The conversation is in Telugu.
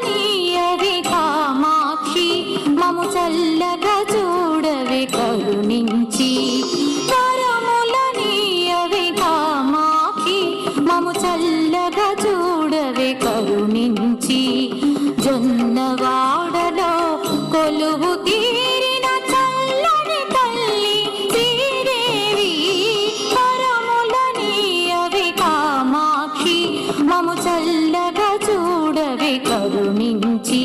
నీయవే కామాక్షి మము చల్లగా చూడవే కరుణించి వరముల నీయవే కామాక్షి మము చల్లగా చూడవే కరుణించి జొన్నవాడలో కొలువు తీరిన చల్లని తల్లి శ్రీదేవి వరముల నీయవే కామాక్షి మము చల్లగా చూడవే కరుణించి